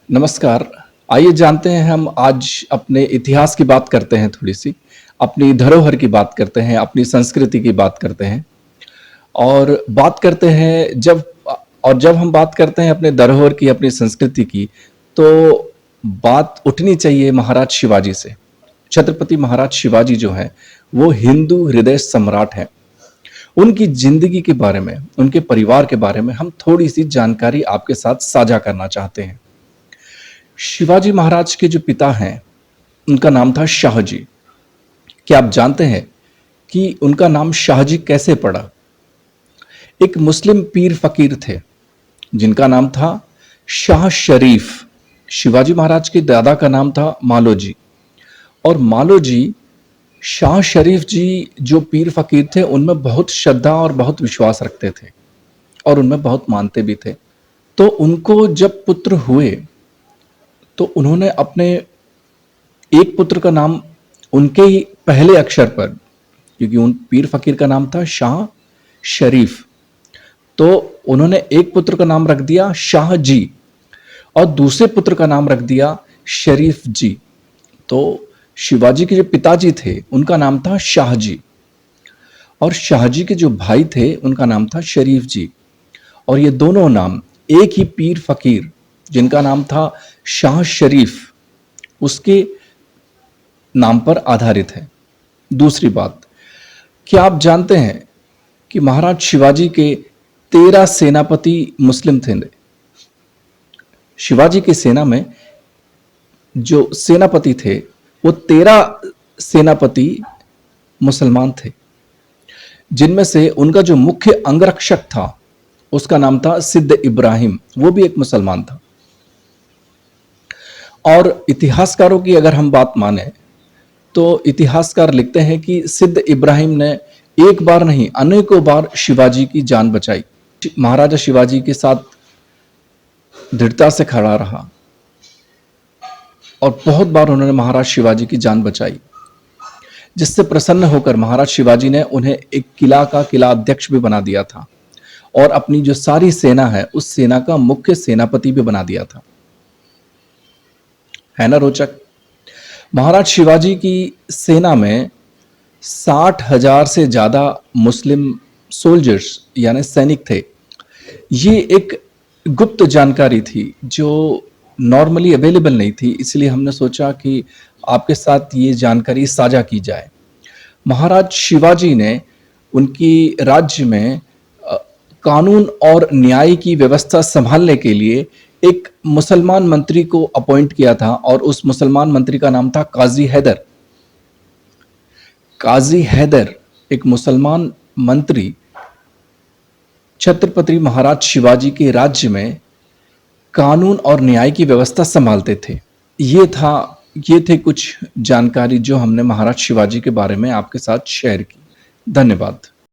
नमस्कार। आइए जानते हैं हम आज अपने इतिहास की बात करते हैं थोड़ी-सी, अपनी धरोहर की बात करते हैं, अपनी संस्कृति की बात करते हैं और बात करते हैं जब हम बात करते हैं अपने धरोहर की, अपनी संस्कृति की, तो बात उठनी चाहिए महाराज शिवाजी से। छत्रपति महाराज शिवाजी जो हैं, वो हिंदू हृदय सम्राट हैं। उनकी ज़िंदगी के बारे में, उनके परिवार के बारे में हम थोड़ी-सी जानकारी आपके साथ साझा करना चाहते हैं। शिवाजी महाराज के जो पिता हैं, उनका नाम था शाहजी। क्या आप जानते हैं कि उनका नाम शाहजी कैसे पड़ा? एक मुस्लिम पीर फ़कीर थे, जिनका नाम था शाह शरीफ। शिवाजी महाराज के दादा का नाम था मालोजी और मालोजी शाह शरीफ जी जो पीर फ़कीर थे, उनमें बहुत श्रद्धा और बहुत विश्वास रखते थे और उनमें बहुत मानते भी थे। तो उनको जब पुत्र हुए, तो उन्होंने अपने एक पुत्र का नाम उनके ही पहले अक्षर पर, क्योंकि उन पीर फ़कीर का नाम था शाह शरीफ, तो उन्होंने एक पुत्र का नाम रख दिया शाह जी और दूसरे पुत्र का नाम रख दिया शरीफ जी। तो शिवाजी के जो पिताजी थे, उनका नाम था शाहजी और शाहजी के जो भाई थे, उनका नाम था शरीफ जी और ये दोनों नाम एक ही पीर फ़कीर, जिनका नाम था शाह शरीफ, उसके नाम पर आधारित है। दूसरी बात, क्या आप जानते हैं कि महाराज शिवाजी के 13 सेनापति मुस्लिम थे? शिवाजी की सेना में जो सेनापति थे, वो 13 सेनापति मुसलमान थे, जिनमें से उनका जो मुख्य अंगरक्षक था, उसका नाम था सिद्ध इब्राहिम, वो भी एक मुसलमान था। और इतिहासकारों की अगर हम बात माने, तो इतिहासकार लिखते हैं कि सिद्ध इब्राहिम ने एक बार नहीं, अनेकों बार शिवाजी की जान बचाई। महाराजा शिवाजी के साथ दृढ़ता से खड़ा रहा और बहुत बार उन्होंने महाराज शिवाजी की जान बचाई, जिससे प्रसन्न होकर महाराज शिवाजी ने उन्हें एक किला अध्यक्ष भी बना दिया था और अपनी जो सारी सेना है, उस सेना का मुख्य सेनापति भी बना दिया था। है ना रोचक? महाराज शिवाजी की सेना में 60,000 से ज्यादा मुस्लिम सोल्जर्स यानी सैनिक थे। ये एक गुप्त जानकारी थी जो नॉर्मली अवेलेबल नहीं थी, इसलिए हमने सोचा कि आपके साथ ये जानकारी साझा की जाए। महाराज शिवाजी ने उनकी राज्य में कानून और न्याय की व्यवस्था संभालने के लिए एक मुसलमान मंत्री को अपॉइंट किया था और उस मुसलमान मंत्री का नाम था काजी हैदर। काजी हैदर एक मुसलमान मंत्री छत्रपति महाराज शिवाजी के राज्य में कानून और न्याय की व्यवस्था संभालते थे। ये थे कुछ जानकारी जो हमने महाराज शिवाजी के बारे में आपके साथ शेयर की। धन्यवाद।